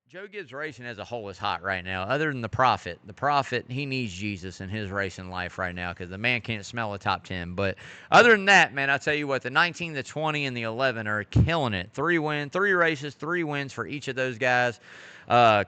Joe Gibbs Racing as a whole is hot right now. Other than the Prophet, he needs Jesus in his racing life right now because the man can't smell a top 10. But other than that, man, I tell you what, the 19, the 20, and the 11 are killing it. 3 races, 3 wins for each of those guys. Uh,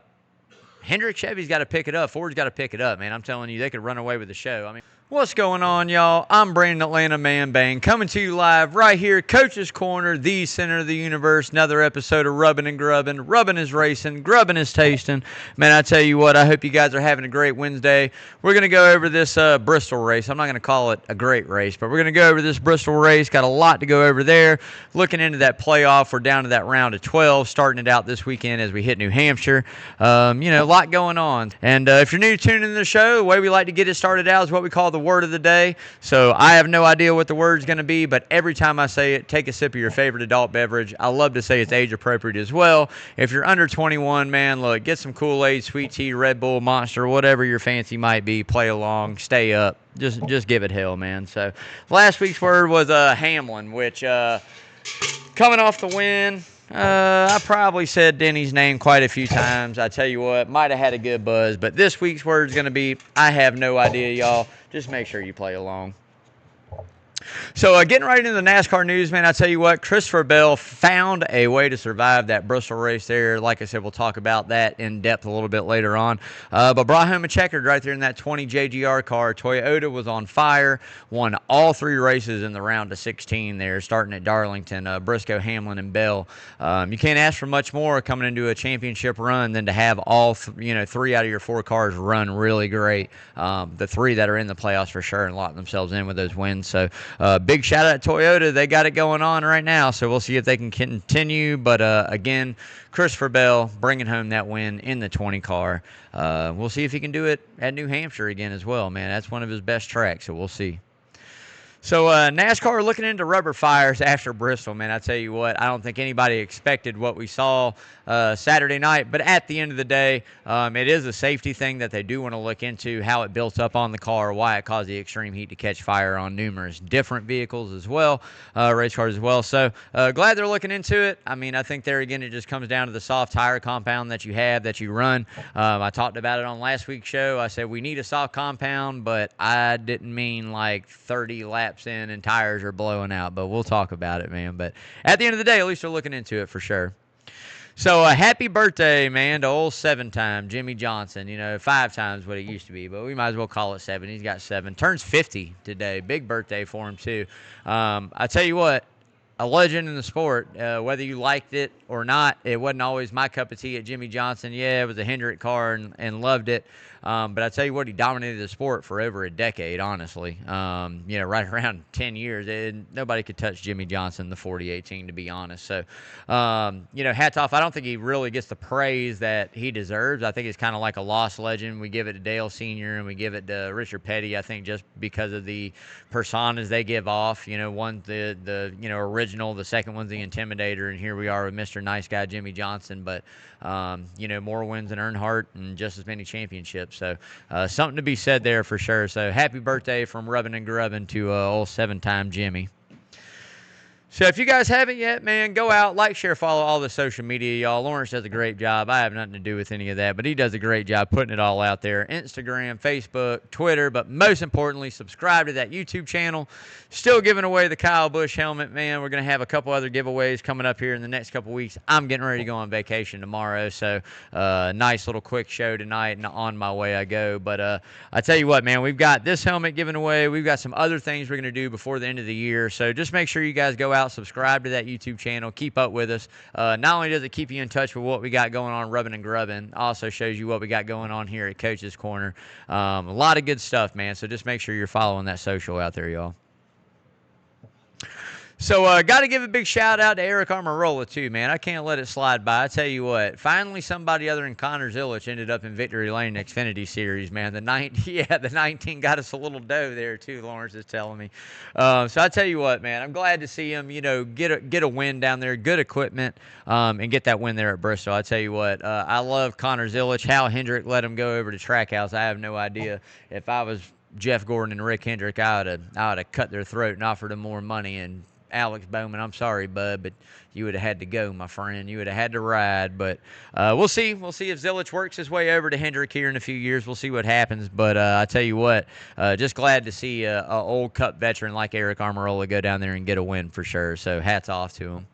Hendrick Chevy's got to pick it up. Ford's got to pick it up, man. I'm telling you, they could run away with the show. I mean, what's going on, y'all? I'm Brandon Atlanta Man Bang coming to you live right here, Coach's Corner, the center of the universe. Another episode of Rubbin' and Grubbin'. Rubbin' is racing, grubbin' is tasting. Man, I tell you what, I hope you guys are having a great Wednesday. We're going to go over this Bristol race. I'm not going to call it a great race, but we're going to go over this Bristol race. Got a lot to go over there. Looking into that playoff, we're down to that round of 12, starting it out this weekend as we hit New Hampshire. A lot going on. And if you're new to tuning in the show, the way we like to get it started out is what we call the word of the day. So I have no idea what the word's going to be, but every time I say it, take a sip of your favorite adult beverage. I love to say it's age appropriate as well. If you're under 21, man, look, get some Kool-Aid, sweet tea, Red Bull, Monster, whatever your fancy might be. Play along, stay up. Just give it hell, man. So last week's word was Hamlin, which coming off the win. I probably said Denny's name quite a few times. I tell you what, might have had a good buzz. But this week's word is going to be, I have no idea, y'all. Just make sure you play along. So getting right into the NASCAR news, man, I tell you what, Christopher Bell found a way to survive that Bristol race there. Like I said, we'll talk about that in depth a little bit later on. But brought home a checkered right there in that 20 JGR car. Toyota was on fire, won all 3 races in the round of 16 there, starting at Darlington, Briscoe, Hamlin, and Bell. You can't ask for much more coming into a championship run than to have all 3 out of your 4 cars run really great. The 3 that are in the playoffs for sure and lock themselves in with those wins. So big shout out to Toyota. They got it going on right now, so we'll see if they can continue. But again, Christopher Bell bringing home that win in the 20 car. We'll see if he can do it at New Hampshire again as well, man. That's one of his best tracks, so we'll see. So NASCAR looking into rubber fires after Bristol, man. I tell you what, I don't think anybody expected what we saw Saturday night. But at the end of the day, it is a safety thing that they do want to look into, how it built up on the car, why it caused the extreme heat to catch fire on numerous different vehicles as well, race cars as well. So glad they're looking into it. I mean, I think there again, it just comes down to the soft tire compound that you have, that you run. I talked about it on last week's show. I said we need a soft compound, but I didn't mean like 30 laps in and tires are blowing out, but we'll talk about it, man. But at the end of the day, at least they're looking into it for sure. So happy birthday, man, to old 7-time Jimmy Johnson. 5 times what it used to be, but we might as well call it 7. He's got 7. Turns 50 today. Big birthday for him, too. I tell you what, a legend in the sport. Whether you liked it or not, it wasn't always my cup of tea at Jimmy Johnson. Yeah, it was a Hendrick car and loved it. But I tell you what, he dominated the sport for over a decade, honestly. Right around 10 years. Nobody could touch Jimmy Johnson, the 4018, to be honest. So, hats off. I don't think he really gets the praise that he deserves. I think it's kind of like a lost legend. We give it to Dale Sr. and we give it to Richard Petty, I think, just because of the personas they give off. One's the original, the second one's the Intimidator, and here we are with Mr. Nice Guy Jimmy Johnson. But, more wins than Earnhardt and just as many championships. So something to be said there for sure. So happy birthday from Rubbin' and Grubbin' to old 7-time Jimmy. So if you guys haven't yet, man, go out, like, share, follow all the social media, y'all. Lawrence does a great job. I have nothing to do with any of that, but he does a great job putting it all out there. Instagram, Facebook, Twitter, but most importantly, subscribe to that YouTube channel. Still giving away the Kyle Busch helmet, man. We're going to have a couple other giveaways coming up here in the next couple weeks. I'm getting ready to go on vacation tomorrow, so nice little quick show tonight, and on my way I go. But I tell you what, man, we've got this helmet given away. We've got some other things we're going to do before the end of the year, so just make sure you guys go out, subscribe to that YouTube channel, keep up with us. Not only does it keep you in touch with what we got going on Rubbin' and Grubbin', also shows you what we got going on here at Coach's Corner. A lot of good stuff, man, so just make sure you're following that social out there, y'all. So, got to give a big shout out to Eric Almirola, too, man. I can't let it slide by. I tell you what, finally somebody other than Connor Zillich ended up in Victory Lane Xfinity Series, man. The 19 got us a little dough there, too, Lawrence is telling me. So, I tell you what, man, I'm glad to see him, get a win down there, good equipment, and get that win there at Bristol. I tell you what, I love Connor Zillich. Hal Hendrick let him go over to Trackhouse. I have no idea. If I was Jeff Gordon and Rick Hendrick, I would have cut their throat and offered them more money and Alex Bowman. I'm sorry, bud, but you would have had to go, my friend. You would have had to ride. But we'll see. We'll see if Zilich works his way over to Hendrick here in a few years. We'll see what happens. But I tell you what, just glad to see a old Cup veteran like Eric Almirola go down there and get a win for sure. So hats off to him.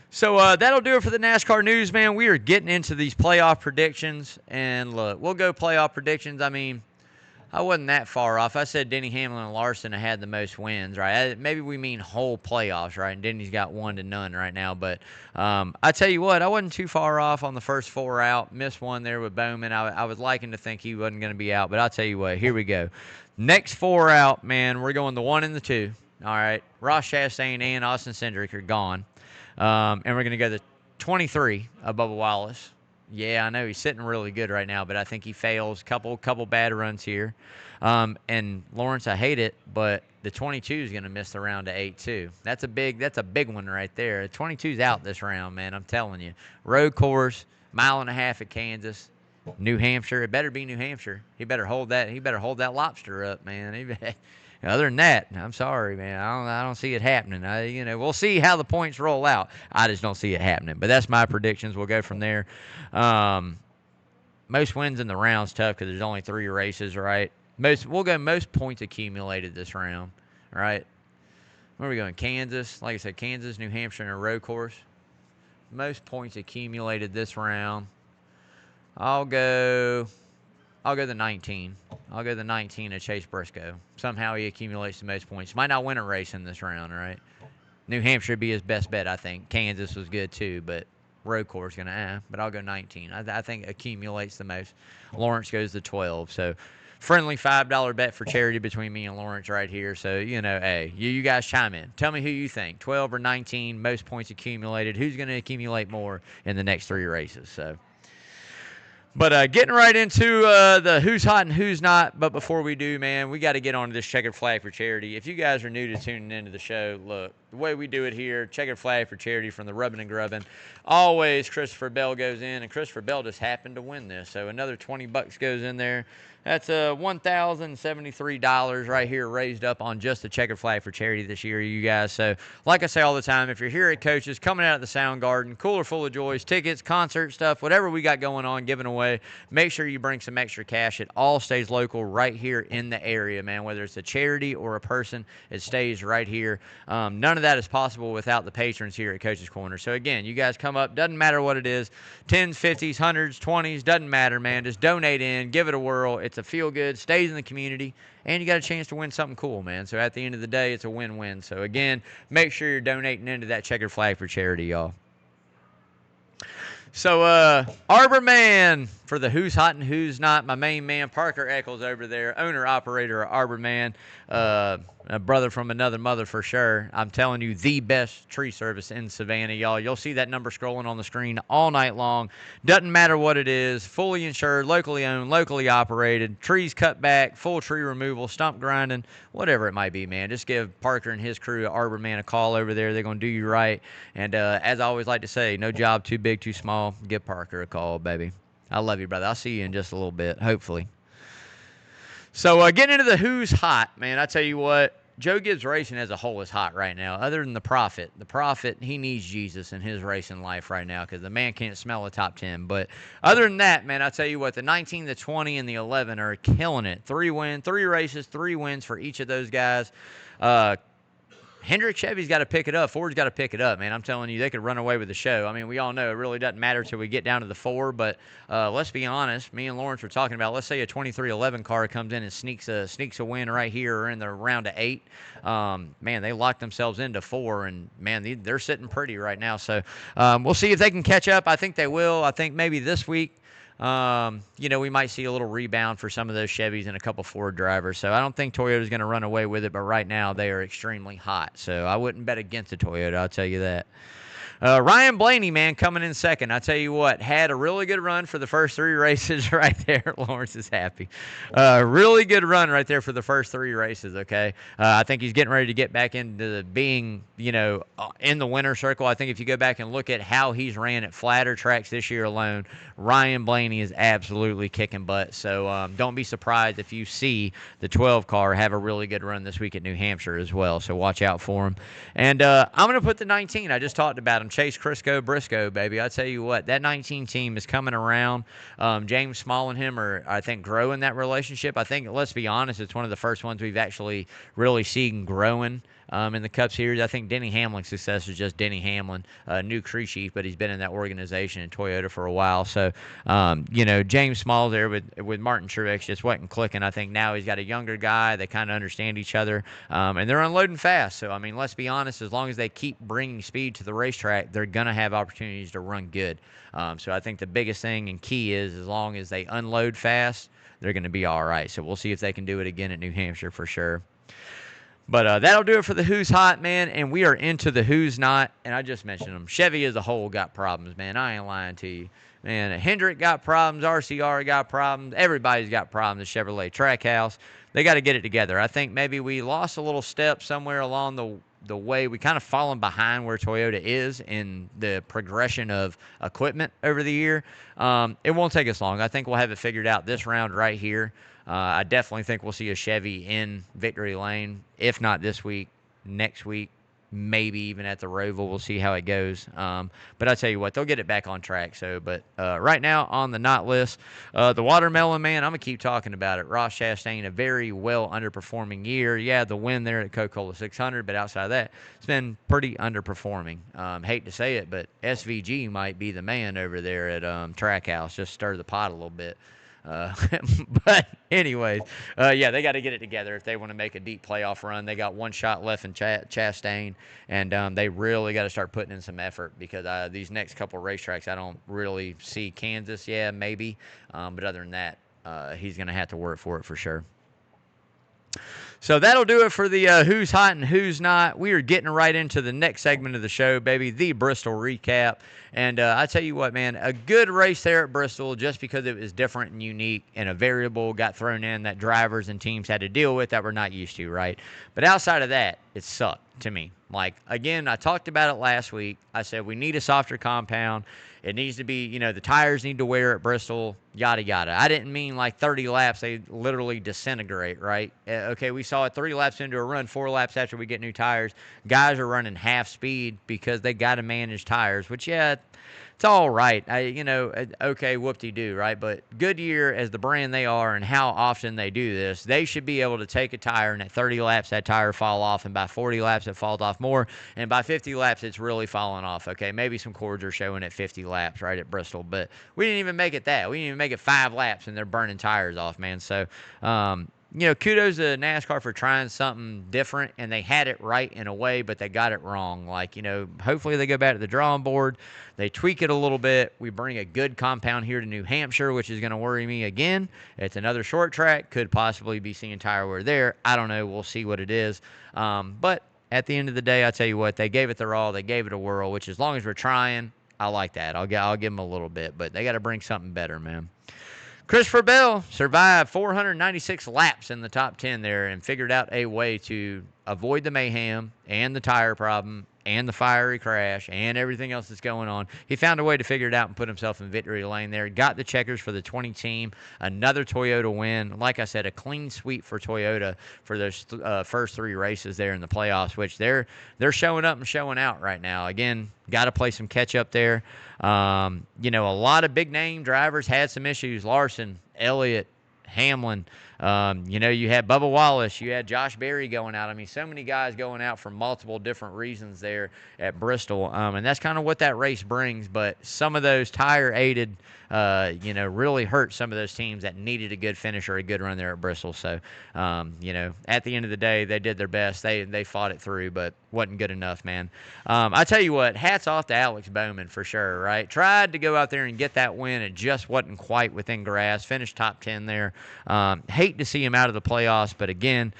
So that'll do it for the NASCAR news, man. We are getting into these playoff predictions. And look, we'll go playoff predictions. I mean, I wasn't that far off. I said Denny Hamlin and Larson had the most wins, right? Maybe we mean whole playoffs, right? And Denny's got 1-0 right now. But I tell you what, I wasn't too far off on the first 4 out. Missed one there with Bowman. I was liking to think he wasn't going to be out. But I'll tell you what, here we go. Next 4 out, man, we're going the 1 and the 2. All right. Ross Chastain and Austin Cindric are gone. And we're going to go the 23 of Bubba Wallace. Yeah, I know he's sitting really good right now, but I think he fails. Couple bad runs here. And Lawrence, I hate it, but the 22 is going to miss the round to 8 too. That's a big one right there. The 22's out this round, man. I'm telling you. Road course, 1.5 miles at Kansas, New Hampshire. It better be New Hampshire. He better hold that lobster up, man. Other than that, I'm sorry, man. I don't see it happening. We'll see how the points roll out. I just don't see it happening. But that's my predictions. We'll go from there. Most wins in the round's tough because there's only 3 races, right? We'll go most points accumulated this round, right? Where are we going? Kansas. Like I said, Kansas, New Hampshire, and a road course. Most points accumulated this round. I'll go the 19. I'll go the 19 of Chase Briscoe. Somehow he accumulates the most points. Might not win a race in this round, right? New Hampshire would be his best bet, I think. Kansas was good too, but road course going to but I'll go 19. I think accumulates the most. Lawrence goes to 12. So friendly $5 bet for charity between me and Lawrence right here. So, hey, you guys chime in. Tell me who you think, 12 or 19, most points accumulated. Who's going to accumulate more in the next 3 races? So. But getting right into the who's hot and who's not. But before we do, man, we got to get onto this checkered flag for charity. If you guys are new to tuning into the show, look, the way we do it here, checkered flag for charity from the Rubbin' and Grubbin'. Always Christopher Bell goes in, and Christopher Bell just happened to win this. So another $20 goes in there. That's $1,073 right here raised up on just the checkered flag for charity this year, you guys. So, like I say all the time, if you're here at Coach's, coming out of the Sound Garden, cooler full of joys, tickets, concert stuff, whatever we got going on, giving away, make sure you bring some extra cash. It all stays local right here in the area, man. Whether it's a charity or a person, it stays right here. None of that is possible without the patrons here at Coach's Corner. So, again, you guys come up, doesn't matter what it is, 10s, 50s, 100s, 20s, doesn't matter, man. Just donate in, give it a whirl. It's a feel good, stays in the community, and you got a chance to win something cool, man. So at the end of the day, it's a win-win. So again, make sure you're donating into that checkered flag for charity, y'all. So, Arbor Man for the Who's Hot and Who's Not. My main man, Parker Eccles over there, owner-operator of Arbor Man. A brother from another mother for sure. I'm telling you, the best tree service in Savannah, y'all. You'll see that number scrolling on the screen all night long. Doesn't matter what it is. Fully insured, locally owned, locally operated. Trees cut back, full tree removal, stump grinding, whatever it might be, man. Just give Parker and his crew at Arbor Man a call over there. They're going to do you right. And as I always like to say, no job too big, too small. Give Parker a call, baby. I love you, brother. I'll see you in just a little bit, hopefully. So getting into the who's hot, man, I tell you what, Joe Gibbs Racing as a whole is hot right now. Other than the Prophet, he needs Jesus in his racing life right now because the man can't smell a top 10. But other than that, man, I tell you what, the 19, the 20, and the 11 are killing it. 3 races, 3 wins for each of those guys. Hendrick Chevy's got to pick it up. Ford's got to pick it up, man. I'm telling you, they could run away with the show. I mean, we all know it really doesn't matter till we get down to the 4, but let's be honest. Me and Lawrence were talking about, let's say a 23-11 car comes in and sneaks a win right here or in the round of 8. Man, they locked themselves into 4, and, man, they're sitting pretty right now. So we'll see if they can catch up. I think they will. I think maybe this week, we might see a little rebound for some of those Chevys and a couple Ford drivers. So I don't think Toyota's going to run away with it, but right now they are extremely hot. So I wouldn't bet against the Toyota, I'll tell you that. Ryan Blaney, man, coming in second. I tell you what, had a really good run for the first three races right there. Lawrence is happy. Really good run right there for the first three races, okay? I think he's getting ready to get back into being, in the winner circle. I think if you go back and look at how he's ran at flatter tracks this year alone, Ryan Blaney is absolutely kicking butt. So don't be surprised if you see the 12 car have a really good run this week at New Hampshire as well. So watch out for him. And I'm going to put the 19. I just talked about him. Chase Briscoe, baby. I tell you what, that 19 team is coming around. James Small and him are, I think, growing that relationship. I think, let's be honest, it's one of the first ones we've actually really seen growing in the Cup Series. I think Denny Hamlin's success is just Denny Hamlin, new crew chief, but he's been in that organization in Toyota for a while. So, James Small there with Martin Truex just wasn't clicking. I think now he's got a younger guy. They kind of understand each other, and they're unloading fast. So, I mean, let's be honest, as long as they keep bringing speed to the racetrack, they're going to have opportunities to run good. So I think the biggest thing and key is as long as they unload fast, they're going to be all right. So we'll see if they can do it again at New Hampshire for sure. But that'll do it for the Who's Hot, man, and we are into the Who's Not, and I just mentioned them. Chevy as a whole got problems, man. I ain't lying to you. Man, Hendrick got problems, RCR got problems, everybody's got problems at Chevrolet Trackhouse. They got to get it together. I think maybe we lost a little step somewhere along the way. We kind of fallen behind where Toyota is in the progression of equipment over the year. It won't take us long. I think we'll have it figured out this round right here. I definitely think we'll see a Chevy in victory lane, if not this week, next week, maybe even at the Roval. We'll see how it goes. But I tell you what, they'll get it back on track. But right now on the not list, the Watermelon Man, I'm going to keep talking about it. Ross Chastain, a very well underperforming year. Yeah, the win there at Coca-Cola 600, but outside of that, it's been pretty underperforming. Hate to say it, but SVG might be the man over there at Trackhouse. Just stir the pot a little bit. But anyways, yeah, they got to get it together if they want to make a deep playoff run. They got one shot left in Chastain, and they really got to start putting in some effort because these next couple of racetracks, I don't really see Kansas. Yeah, maybe, but other than that, he's going to have to work for it for sure. So that'll do it for the Who's Hot and Who's Not. We are getting right into the next segment of the show, baby, the Bristol recap. And I tell you what, man, a good race there at Bristol just because it was different and unique and a variable got thrown in that drivers and teams had to deal with that we're not used to, right? But outside of that, it sucked to me. Like, again, I talked about it last week. I said we need a softer compound. It needs to be, the tires need to wear at Bristol, yada, yada. I didn't mean like 30 laps. They literally disintegrate, right? Okay, we saw it 3 laps into a run, 4 laps after we get new tires. Guys are running half speed because they got to manage tires, which, yeah, it's all right. Okay, whoop-de-doo, right? But Goodyear, as the brand they are and how often they do this, they should be able to take a tire and at 30 laps that tire fall off, and by 40 laps it falls off more, and by 50 laps it's really falling off, okay? Maybe some cords are showing at 50 laps, right, at Bristol, but we didn't even make it that. We didn't even make it 5 laps, and they're burning tires off, man. So, kudos to NASCAR for trying something different, and they had it right in a way, but they got it wrong. Like, hopefully they go back to the drawing board. They tweak it a little bit. We bring a good compound here to New Hampshire, which is going to worry me again. It's another short track. Could possibly be seeing tire wear there. I don't know. We'll see what it is. But at the end of the day, I tell you what, they gave it their all. They gave it a whirl, which as long as we're trying, I like that. I'll give them a little bit, but they got to bring something better, man. Christopher Bell survived 496 laps in the top 10 there and figured out a way to avoid the mayhem and the tire problem and the fiery crash and everything else that's going on. He found a way to figure it out and put himself in victory lane there. Got the checkers for the 20 team. Another Toyota win. Like I said, a clean sweep for Toyota for those first 3 races there in the playoffs, which they're showing up and showing out right now. Again, got to play some catch up there. A lot of big name drivers had some issues. Larson, Elliott, Hamlin. You had Bubba Wallace, you had Josh Berry going out. I mean, so many guys going out for multiple different reasons there at Bristol. And that's kind of what that race brings. But some of those tire-aided really hurt some of those teams that needed a good finish or a good run there at Bristol. So, at the end of the day, they did their best. They fought it through, but wasn't good enough, man. I tell you what, hats off to Alex Bowman for sure, right? Tried to go out there and get that win. It just wasn't quite within grasp. Finished top 10 there. Hate to see him out of the playoffs, but again,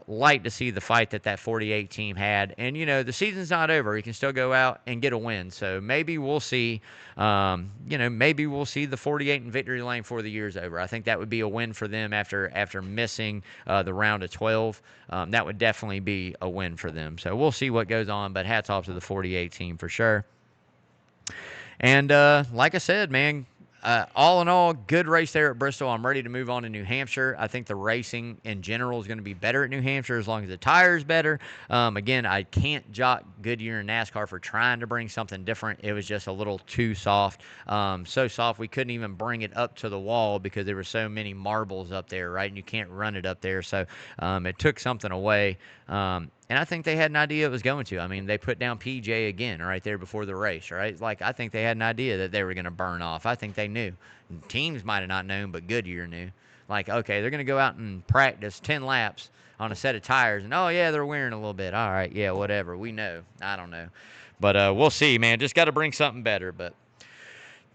like to see the fight that 48 team had. And, the season's not over. He can still go out and get a win. So maybe we'll see, the 48 in victory lane before the year's over. I think that would be a win for them after missing the round of 12. That would definitely be a win for them. So we'll see what goes on, but hats off to the 48 team for sure. And like I said, man, all in all, good race there at Bristol. I'm ready to move on to New Hampshire. I think the racing in general is going to be better at New Hampshire as long as the tire's better. Again, I can't jock Goodyear and NASCAR for trying to bring something different. It was just a little too soft. So soft we couldn't even bring it up to the wall because there were so many marbles up there, right? And you can't run it up there. So it took something away. And I think they had an idea it was going to. I mean, they put down PJ again right there before the race, right? Like, I think they had an idea that they were going to burn off. I think they knew. Teams might have not known, but Goodyear knew. Like, okay, they're going to go out and practice 10 laps on a set of tires. And, oh, yeah, they're wearing a little bit. All right, yeah, whatever. We know. I don't know. But we'll see, man. Just got to bring something better. But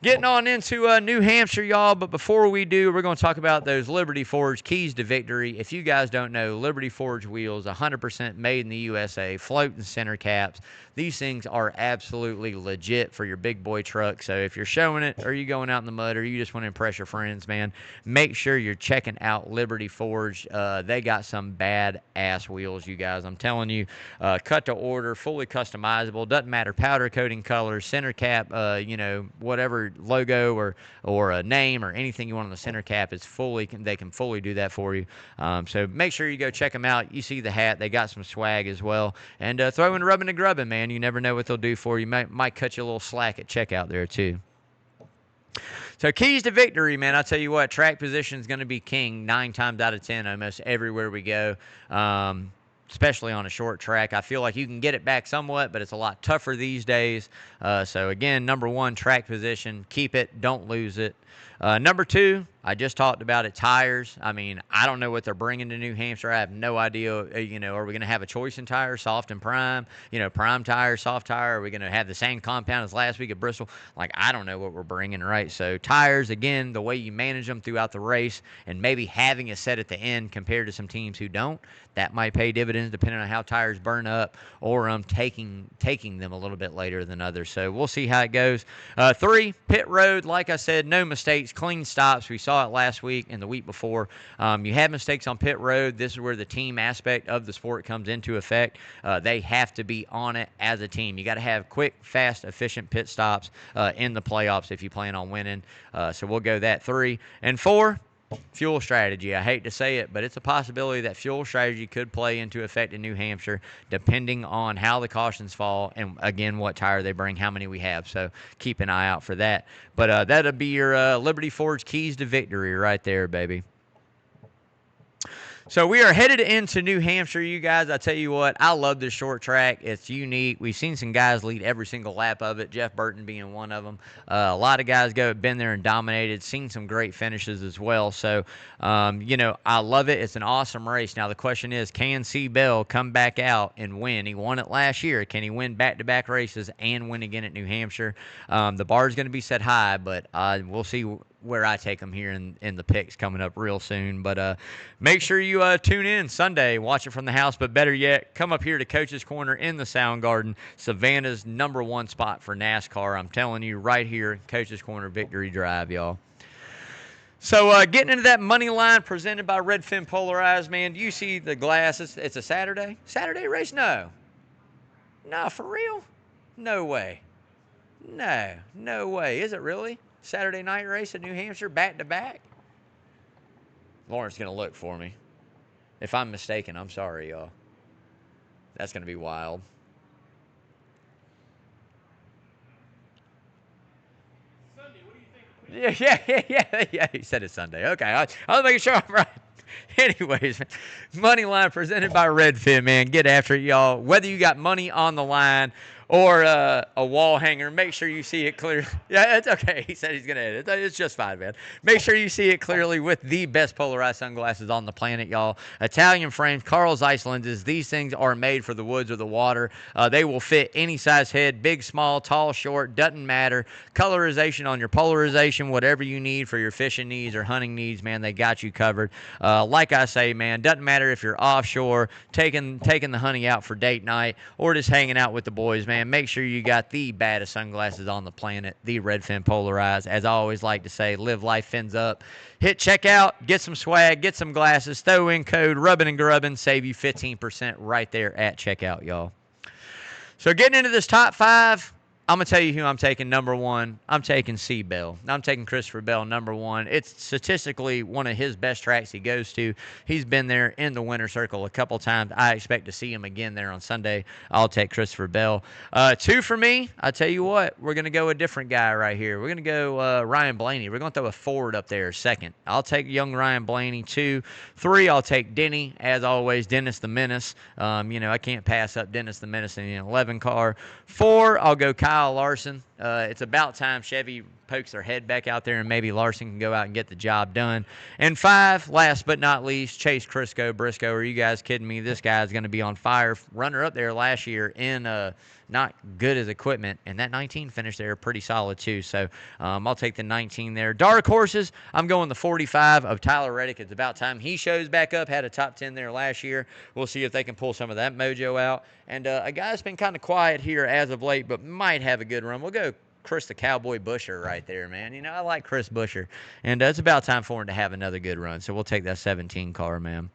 getting on into New Hampshire, y'all, but before we do, we're going to talk about those Liberty Forge keys to victory. If you guys don't know, Liberty Forge wheels, 100% made in the USA, float and center caps. These things are absolutely legit for your big boy truck. So if you're showing it or you going out in the mud or you just want to impress your friends, man, make sure you're checking out Liberty Forge. They got some bad-ass wheels, you guys. I'm telling you, cut to order, fully customizable. Doesn't matter, powder coating colors, center cap, whatever logo or a name or anything you want on the center cap is they can fully do that for you. So make sure you go check them out. You see the hat. They got some swag as well. And throw in rubbing and grubbing, man. You never know what they'll do for you. Might cut you a little slack at checkout there, too. So keys to victory, man. I'll tell you what, track position is going to be king 9 times out of 10 almost everywhere we go. Especially on a short track. I feel like you can get it back somewhat, but it's a lot tougher these days. So, again, number 1, track position. Keep it. Don't lose it. Number 2, I just talked about it, tires. I mean, I don't know what they're bringing to New Hampshire. I have no idea, are we going to have a choice in tires, soft and prime? Prime tire, soft tire? Are we going to have the same compound as last week at Bristol? Like, I don't know what we're bringing, right? So tires, again, the way you manage them throughout the race and maybe having a set at the end compared to some teams who don't, that might pay dividends depending on how tires burn up or taking them a little bit later than others. So we'll see how it goes. 3, pit road. Like I said, no mistakes, clean stops. We saw it last week and the week before. You have mistakes on pit road. This is where the team aspect of the sport comes into effect. They have to be on it as a team. You got to have quick, fast, efficient pit stops in the playoffs if you plan on winning. So we'll go that 3. And 4, fuel strategy. I hate to say it, but it's a possibility that fuel strategy could play into effect in New Hampshire depending on how the cautions fall and, again, what tire they bring, how many we have. So keep an eye out for that. But that'll be your Liberty Forge keys to victory right there, baby. So we are headed into New Hampshire, you guys. I tell you what, I love this short track. It's unique. We've seen some guys lead every single lap of it, Jeff Burton being one of them. A lot of guys been there and dominated, seen some great finishes as well. So, I love it. It's an awesome race. Now, the question is, can C. Bell come back out and win? He won it last year. Can he win back-to-back races and win again at New Hampshire? The bar is going to be set high, but we'll see where I take them here in the picks coming up real soon. But make sure you tune in Sunday, watch it from the house. But better yet, come up here to Coach's Corner in the Sound Garden, Savannah's number 1 spot for NASCAR. I'm telling you, right here, Coach's Corner Victory Drive, y'all. So getting into that money line presented by Redfin Polarized, man, do you see the glass? It's a Saturday? Saturday race? No, for real? No way. No way. Is it really? Saturday night race at New Hampshire, back-to-back? Lauren's going to look for me. If I'm mistaken, I'm sorry, y'all. That's going to be wild. Sunday, what do you think? Yeah, he said it's Sunday. Okay, I was making sure I'm right. Anyways, money line presented by Redfin, man. Get after it, y'all. Whether you got money on the line or a wall hanger. Make sure you see it clear. Yeah, it's okay. He said he's going to edit. It's just fine, man. Make sure you see it clearly with the best polarized sunglasses on the planet, y'all. Italian frames, Carl Zeiss lenses. These things are made for the woods or the water. They will fit any size head, big, small, tall, short, doesn't matter. Colorization on your polarization, whatever you need for your fishing needs or hunting needs, man, they got you covered. Like I say, man, doesn't matter if you're offshore, taking the honey out for date night, or just hanging out with the boys, man. Make sure you got the baddest sunglasses on the planet, the Redfin Polarized. As I always like to say, live life fins up. Hit checkout, get some swag, get some glasses, throw in code Rubbin' and Grubbin', save you 15% right there at checkout, y'all. So getting into this top 5, I'm going to tell you who I'm taking number 1. I'm taking C. Bell. I'm taking Christopher Bell number 1. It's statistically one of his best tracks he goes to. He's been there in the winner circle a couple times. I expect to see him again there on Sunday. I'll take Christopher Bell. 2 for me, I tell you what, we're going to go a different guy right here. We're going to go Ryan Blaney. We're going to throw a forward up there second. I'll take young Ryan Blaney. 2. 3, I'll take Denny. As always, Dennis the Menace. I can't pass up Dennis the Menace in the 11 car. 4, I'll go Kyle Larson. It's about time Chevy pokes their head back out there and maybe Larson can go out and get the job done. And 5, last but not least, Chase Briscoe. Are you guys kidding me? This guy's going to be on fire. Runner up there last year in not good as equipment, and that 19 finished there pretty solid too. So I'll take the 19 there. Dark horses, I'm going the 45 of Tyler Reddick. It's about time he shows back up. Had a top 10 there last year. We'll see if they can pull some of that mojo out. And a guy that's been kind of quiet here as of late, but might have a good run. We'll go Chris the Cowboy Buescher right there, man. I like Chris Buescher. And it's about time for him to have another good run. So we'll take that 17 car, man.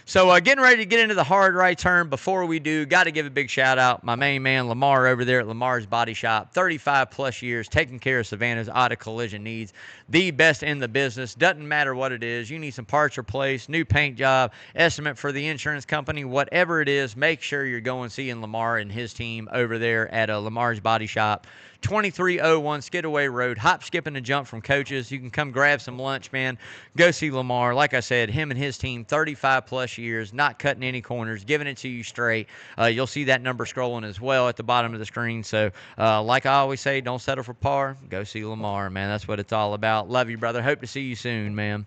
So getting ready to get into the hard right turn. Before we do, got to give a big shout out. My main man, Lamar, over there at Lamar's Body Shop. 35 plus years taking care of Savannah's auto collision needs. The best in the business. Doesn't matter what it is. You need some parts replaced, new paint job, estimate for the insurance company, whatever it is, make sure you're going seeing Lamar and his team over there at Lamar's Body Shop. 2301 Skidaway Road. Hop, skip, and a jump from Coaches. You can come grab some lunch, man. Go see Lamar. Like I said, him and his team, 35 plus years, not cutting any corners, giving it to you straight. You'll see that number scrolling as well at the bottom of the screen. So, like I always say, don't settle for par. Go see Lamar, man. That's what it's all about. Love you, brother. Hope to see you soon, man.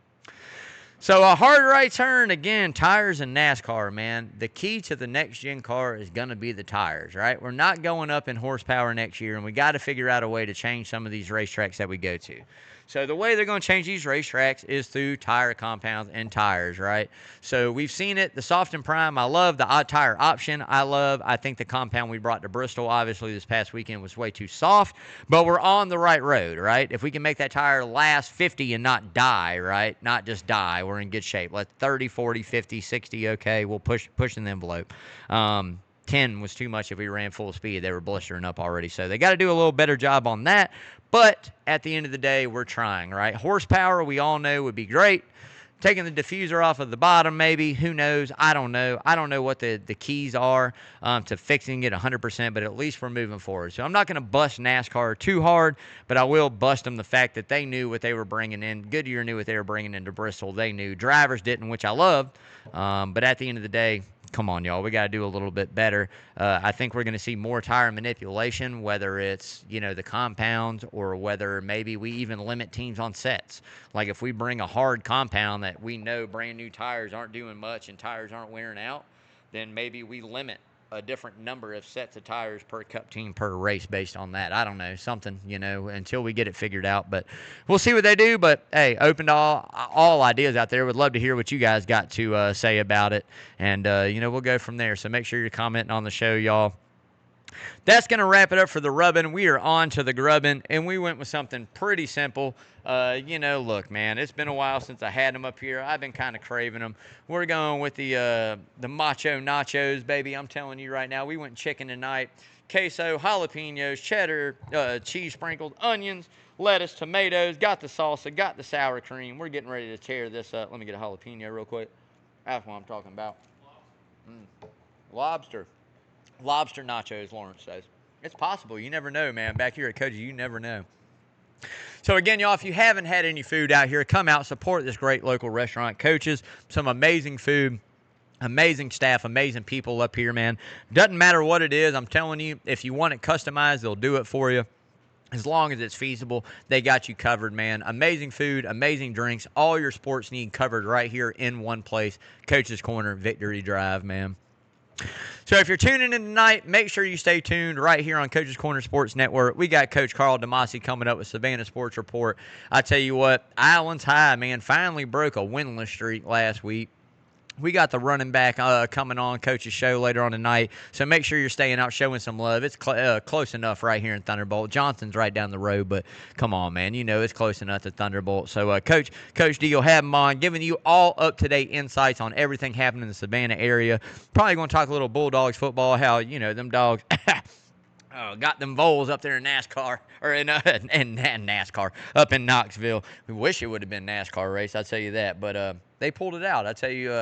So a hard right turn, again, tires and NASCAR, man. The key to the next-gen car is going to be the tires, right? We're not going up in horsepower next year, and we got to figure out a way to change some of these racetracks that we go to. So the way they're going to change these racetracks is through tire compounds and tires, right? So we've seen it, the soft and prime. I love the odd tire option. I think the compound we brought to Bristol, obviously, this past weekend was way too soft, but we're on the right road, right? If we can make that tire last 50 and not die, right? Not just die, we're in good shape. Let 30, 40, 50, 60, okay, we'll push the envelope. 10 was too much if we ran full speed. They were blistering up already. So they got to do a little better job on that. But at the end of the day, we're trying, right? Horsepower, we all know, would be great. Taking the diffuser off of the bottom, maybe. Who knows? I don't know. I don't know what the keys are to fixing it 100%, but at least we're moving forward. So I'm not going to bust NASCAR too hard, but I will bust them the fact that they knew what they were bringing in. Goodyear knew what they were bringing into Bristol. They knew. Drivers didn't, which I loved. But at the end of the day, come on, y'all. We got to do a little bit better. I think we're going to see more tire manipulation, whether it's, the compounds or whether maybe we even limit teams on sets. Like if we bring a hard compound that we know brand new tires aren't doing much and tires aren't wearing out, then maybe we limit a different number of sets of tires per cup team per race based on that. I don't know, something, until we get it figured out. But we'll see what they do. But, hey, open to all ideas out there. Would love to hear what you guys got to say about it. And, we'll go from there. So make sure you're commenting on the show, y'all. That's going to wrap it up for the rubbin'. We are on to the grubbin', and we went with something pretty simple. Look, man, it's been a while since I had them up here. I've been kind of craving them. We're going with the macho nachos, baby. I'm telling you right now, we went chicken tonight. Queso, jalapenos, cheddar, cheese sprinkled, onions, lettuce, tomatoes, got the salsa, got the sour cream. We're getting ready to tear this up. Let me get a jalapeno real quick. That's what I'm talking about. Lobster. Lobster nachos, Lawrence says. It's possible. You never know, man. Back here at Cody's, you never know. So, again, y'all, if you haven't had any food out here, come out, support this great local restaurant, Coach's. Some amazing food. Amazing staff, amazing people up here, man. Doesn't matter what it is. I'm telling you, if you want it customized, they'll do it for you. As long as it's feasible, they got you covered, man. Amazing food, amazing drinks, all your sports need covered right here in one place. Coach's Corner, Victory Drive, man. So if you're tuning in tonight, make sure you stay tuned right here on Coach's Corner Sports Network. We got Coach Carl DeMasi coming up with Savannah Sports Report. I tell you what, Islands High, man, finally broke a winless streak last week. We got the running back coming on Coach's show later on tonight, so make sure you're staying out showing some love. It's close enough right here in Thunderbolt. Johnson's right down the road, but come on, man. You know it's close enough to Thunderbolt. So, Coach D, you'll have him on, giving you all up-to-date insights on everything happening in the Savannah area. Probably going to talk a little Bulldogs football, how, you know, them dogs got them Vols up there in NASCAR, or in NASCAR, up in Knoxville. We wish it would have been a NASCAR race, I'll tell you that, but they pulled it out. I tell you,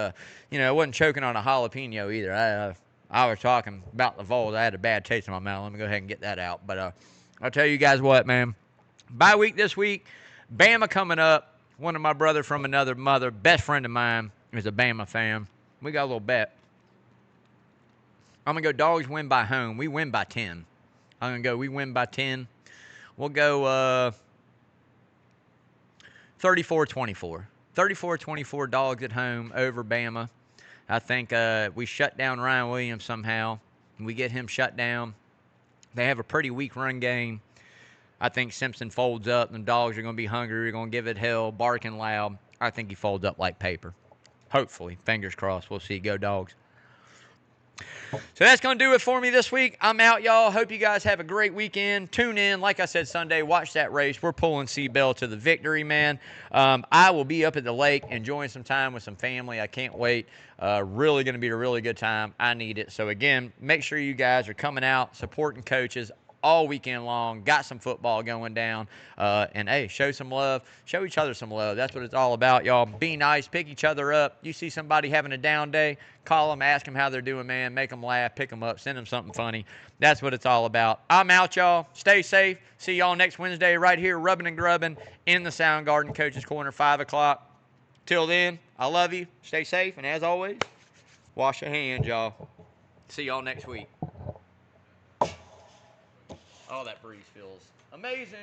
you know, I wasn't choking on a jalapeno either. I was talking about the Vols. I had a bad taste in my mouth. Let me go ahead and get that out. But I'll tell you guys what, man. Bye week this week. Bama coming up. One of my brother from another mother, best friend of mine, is a Bama fan. We got a little bet. I'm going to go Dogs win by home. We win by 10. I'm going to go we win by 10. We'll go 34-24. 34-24 Dogs at home over Bama. I think we shut down Ryan Williams somehow. We get him shut down. They have a pretty weak run game. I think Simpson folds up. And the Dogs are going to be hungry. They're going to give it hell, barking loud. I think he folds up like paper. Hopefully. Fingers crossed. We'll see. Go Dogs. So that's going to do it for me this week. I'm out, y'all. Hope you guys have a great weekend. Tune in. Like I said, Sunday, watch that race. We're pulling Seabell to the victory, man. I will be up at the lake enjoying some time with some family. I can't wait. Really going to be a really good time. I need it. So, again, make sure you guys are coming out, supporting coaches all weekend long. Got some football going down. And, hey, show some love. Show each other some love. That's what it's all about, y'all. Be nice. Pick each other up. You see somebody having a down day, call them, ask them how they're doing, man. Make them laugh. Pick them up. Send them something funny. That's what it's all about. I'm out, y'all. Stay safe. See y'all next Wednesday right here, rubbing and grubbing in the Sound Garden, Coach's Corner, 5 o'clock. Till then, I love you. Stay safe. And as always, wash your hands, y'all. See y'all next week. Oh, that breeze feels amazing.